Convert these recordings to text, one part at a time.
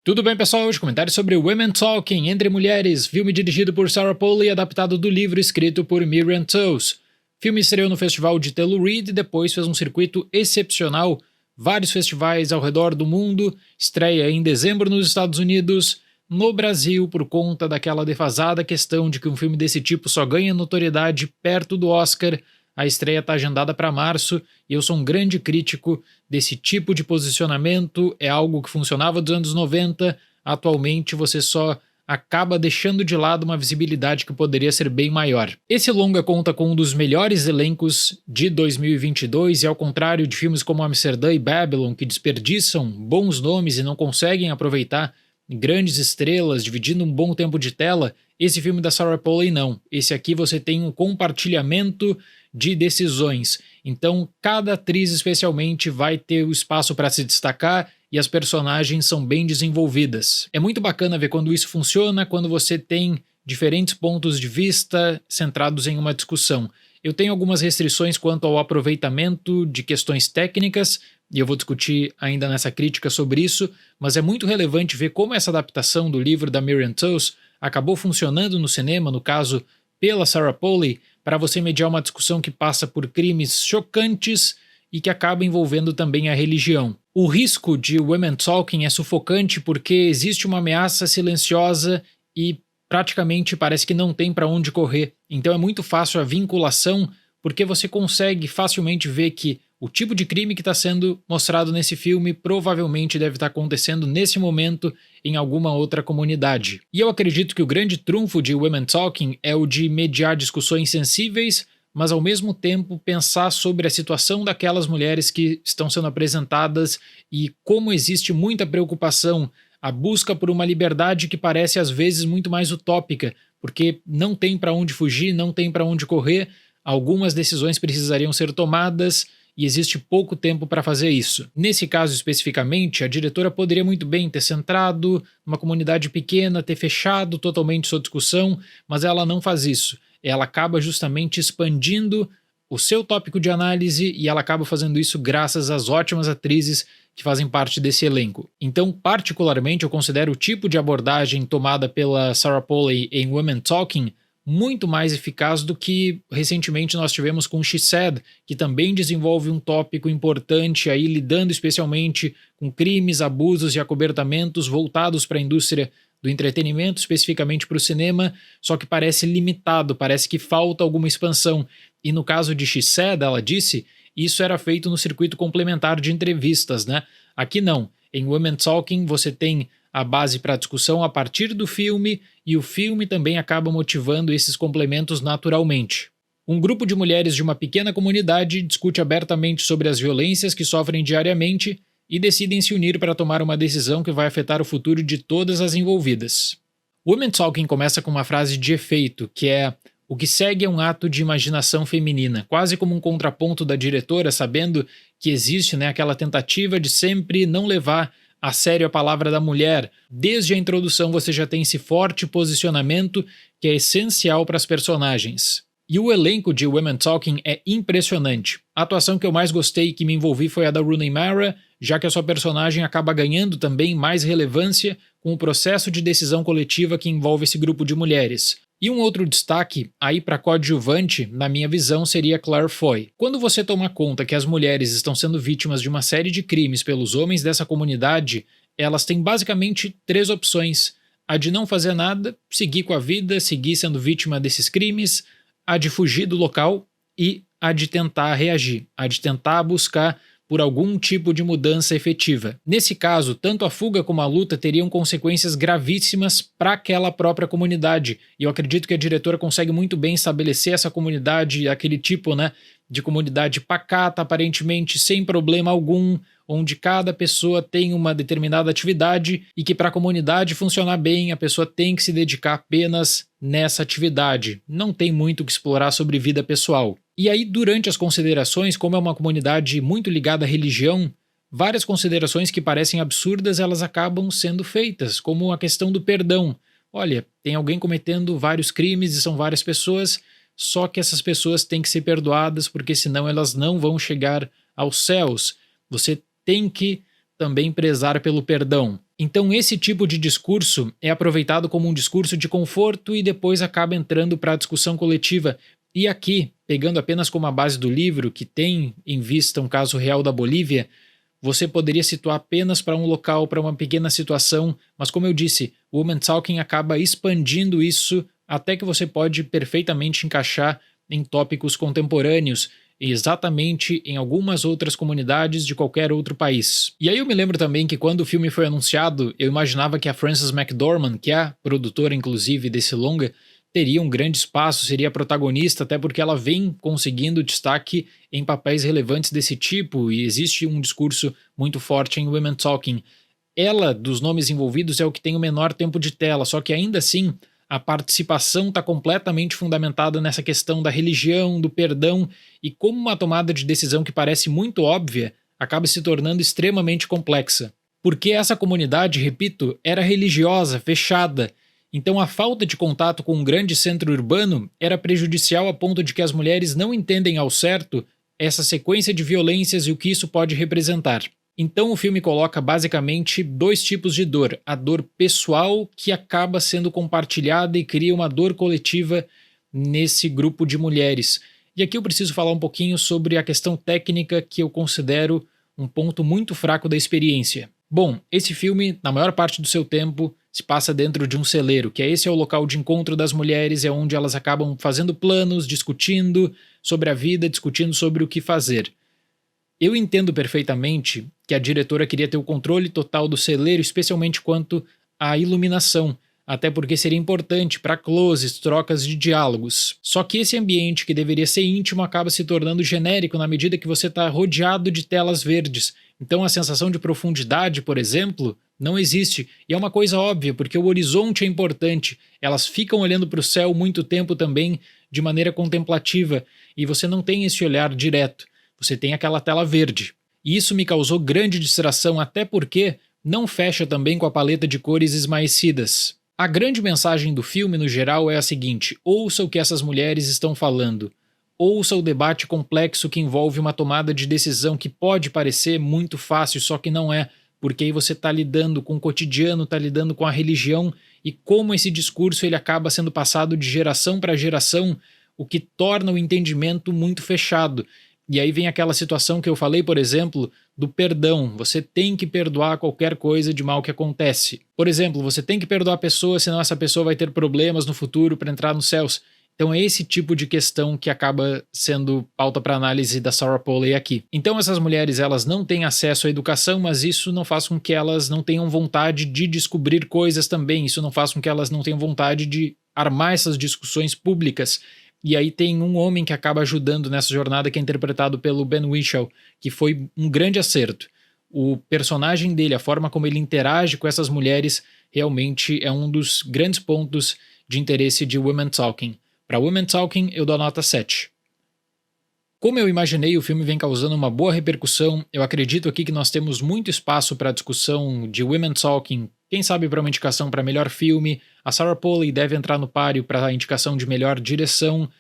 Tudo bem, pessoal? Hoje comentário sobre Women Talking, Entre Mulheres, filme dirigido por Sarah Polley e adaptado do livro escrito por Miriam Toews. O filme estreou no festival de Telluride e depois fez um circuito excepcional, vários festivais ao redor do mundo, estreia em dezembro nos Estados Unidos. No Brasil, por conta daquela defasada questão de que um filme desse tipo só ganha notoriedade perto do Oscar, a estreia está agendada para março e eu sou um grande crítico desse tipo de posicionamento. É algo que funcionava dos anos 90, atualmente você só acaba deixando de lado uma visibilidade que poderia ser bem maior. Esse longa conta com um dos melhores elencos de 2022 e ao contrário de filmes como Amsterdã e Babylon, que desperdiçam bons nomes e não conseguem aproveitar grandes estrelas, dividindo um bom tempo de tela, esse filme da Sarah Polley não. Esse aqui você tem um compartilhamento de decisões. Então, cada atriz especialmente vai ter o espaço para se destacar e as personagens são bem desenvolvidas. É muito bacana ver quando isso funciona, quando você tem diferentes pontos de vista centrados em uma discussão. Eu tenho algumas restrições quanto ao aproveitamento de questões técnicas, e eu vou discutir ainda nessa crítica sobre isso, mas é muito relevante ver como essa adaptação do livro da Miriam Toews acabou funcionando no cinema, no caso, pela Sarah Polley, para você mediar uma discussão que passa por crimes chocantes e que acaba envolvendo também a religião. O risco de Women Talking é sufocante porque existe uma ameaça silenciosa e praticamente parece que não tem para onde correr. Então é muito fácil a vinculação, porque você consegue facilmente ver que o tipo de crime que está sendo mostrado nesse filme provavelmente deve estar acontecendo nesse momento em alguma outra comunidade. E eu acredito que o grande trunfo de Women Talking é o de mediar discussões sensíveis, mas ao mesmo tempo pensar sobre a situação daquelas mulheres que estão sendo apresentadas e como existe muita preocupação, a busca por uma liberdade que parece às vezes muito mais utópica, porque não tem para onde fugir, não tem para onde correr, algumas decisões precisariam ser tomadas e existe pouco tempo para fazer isso. Nesse caso especificamente, a diretora poderia muito bem ter centrado numa comunidade pequena, ter fechado totalmente sua discussão, mas ela não faz isso. Ela acaba justamente expandindo o seu tópico de análise e ela acaba fazendo isso graças às ótimas atrizes que fazem parte desse elenco. Então, particularmente, eu considero o tipo de abordagem tomada pela Sarah Polley em Women Talking muito mais eficaz do que recentemente nós tivemos com She Said, que também desenvolve um tópico importante aí, lidando especialmente com crimes, abusos e acobertamentos voltados para a indústria do entretenimento, especificamente para o cinema, só que parece limitado, parece que falta alguma expansão. E no caso de She Said, ela disse, isso era feito no circuito complementar de entrevistas, né? Aqui não. Em Women Talking você tem a base para a discussão a partir do filme e o filme também acaba motivando esses complementos naturalmente. Um grupo de mulheres de uma pequena comunidade discute abertamente sobre as violências que sofrem diariamente e decidem se unir para tomar uma decisão que vai afetar o futuro de todas as envolvidas. Women Talking começa com uma frase de efeito, que é: o que segue é um ato de imaginação feminina, quase como um contraponto da diretora, sabendo que existe, aquela tentativa de sempre não levar a sério a palavra da mulher. Desde a introdução você já tem esse forte posicionamento que é essencial para as personagens. E o elenco de Women Talking é impressionante. A atuação que eu mais gostei e que me envolvi foi a da Rooney Mara, já que a sua personagem acaba ganhando também mais relevância com o processo de decisão coletiva que envolve esse grupo de mulheres. E um outro destaque, aí para coadjuvante, na minha visão, seria Claire Foy. Quando você toma conta que as mulheres estão sendo vítimas de uma série de crimes pelos homens dessa comunidade, elas têm basicamente 3 opções: a de não fazer nada, seguir com a vida, seguir sendo vítima desses crimes, a de fugir do local e a de tentar reagir, a de tentar buscar por algum tipo de mudança efetiva. Nesse caso, tanto a fuga como a luta teriam consequências gravíssimas para aquela própria comunidade, e eu acredito que a diretora consegue muito bem estabelecer essa comunidade, aquele tipo, de comunidade pacata, aparentemente sem problema algum, onde cada pessoa tem uma determinada atividade e que para a comunidade funcionar bem, a pessoa tem que se dedicar apenas nessa atividade. Não tem muito o que explorar sobre vida pessoal. E aí, durante as considerações, como é uma comunidade muito ligada à religião, várias considerações que parecem absurdas, elas acabam sendo feitas, como a questão do perdão. Olha, tem alguém cometendo vários crimes e são várias pessoas, só que essas pessoas têm que ser perdoadas porque senão elas não vão chegar aos céus. Você tem que também prezar pelo perdão. Então esse tipo de discurso é aproveitado como um discurso de conforto e depois acaba entrando para a discussão coletiva. E aqui, pegando apenas como a base do livro, que tem em vista um caso real da Bolívia, você poderia situar apenas para um local, para uma pequena situação, mas como eu disse, o Woman Talking acaba expandindo isso até que você pode perfeitamente encaixar em tópicos contemporâneos, exatamente em algumas outras comunidades de qualquer outro país. E aí eu me lembro também que quando o filme foi anunciado, eu imaginava que a Frances McDormand, que é a produtora inclusive desse longa, teria um grande espaço, seria a protagonista, até porque ela vem conseguindo destaque em papéis relevantes desse tipo e existe um discurso muito forte em Women Talking. Ela, dos nomes envolvidos, é o que tem o menor tempo de tela, só que ainda assim a participação está completamente fundamentada nessa questão da religião, do perdão, e como uma tomada de decisão que parece muito óbvia, acaba se tornando extremamente complexa. Porque essa comunidade, repito, era religiosa, fechada, então a falta de contato com um grande centro urbano era prejudicial a ponto de que as mulheres não entendem ao certo essa sequência de violências e o que isso pode representar. Então o filme coloca basicamente dois tipos de dor. A dor pessoal, que acaba sendo compartilhada e cria uma dor coletiva nesse grupo de mulheres. E aqui eu preciso falar um pouquinho sobre a questão técnica, que eu considero um ponto muito fraco da experiência. Bom, esse filme, na maior parte do seu tempo, se passa dentro de um celeiro, que esse é o local de encontro das mulheres, é onde elas acabam fazendo planos, discutindo sobre a vida, discutindo sobre o que fazer. Eu entendo perfeitamente que a diretora queria ter o controle total do celeiro, especialmente quanto à iluminação, até porque seria importante para closes, trocas de diálogos. Só que esse ambiente que deveria ser íntimo acaba se tornando genérico na medida que você está rodeado de telas verdes. Então a sensação de profundidade, por exemplo, não existe. E é uma coisa óbvia, porque o horizonte é importante. Elas ficam olhando para o céu muito tempo também, de maneira contemplativa, e você não tem esse olhar direto. Você tem aquela tela verde. E isso me causou grande distração, até porque não fecha também com a paleta de cores esmaecidas. A grande mensagem do filme, no geral, é a seguinte: ouça o que essas mulheres estão falando. Ouça o debate complexo que envolve uma tomada de decisão que pode parecer muito fácil, só que não é, porque aí você está lidando com o cotidiano, está lidando com a religião e como esse discurso ele acaba sendo passado de geração para geração, o que torna o entendimento muito fechado. E aí vem aquela situação que eu falei, por exemplo, do perdão. Você tem que perdoar qualquer coisa de mal que acontece. Por exemplo, você tem que perdoar a pessoa, senão essa pessoa vai ter problemas no futuro para entrar nos céus. Então é esse tipo de questão que acaba sendo pauta para análise da Sarah Polley aqui. Então essas mulheres elas não têm acesso à educação, mas isso não faz com que elas não tenham vontade de descobrir coisas também. Isso não faz com que elas não tenham vontade de armar essas discussões públicas. E aí tem um homem que acaba ajudando nessa jornada, que é interpretado pelo Ben Whishaw, que foi um grande acerto. O personagem dele, a forma como ele interage com essas mulheres, realmente é um dos grandes pontos de interesse de Women Talking. Para Women Talking, eu dou a nota 7. Como eu imaginei, o filme vem causando uma boa repercussão. Eu acredito aqui que nós temos muito espaço para a discussão de Women Talking, quem sabe para uma indicação para melhor filme. A Sarah Polley deve entrar no páreo para a indicação de melhor direção,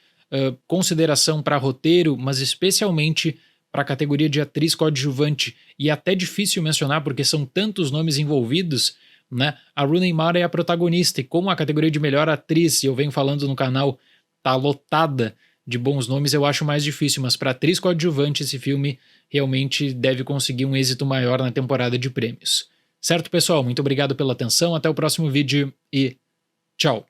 consideração para roteiro, mas especialmente para a categoria de atriz coadjuvante. E é até difícil mencionar porque são tantos nomes envolvidos, né? A Rooney Mara é a protagonista, e como a categoria de melhor atriz, e eu venho falando no canal, tá lotada de bons nomes, eu acho mais difícil, mas para atriz coadjuvante esse filme realmente deve conseguir um êxito maior na temporada de prêmios. Certo, pessoal? Muito obrigado pela atenção, até o próximo vídeo e tchau!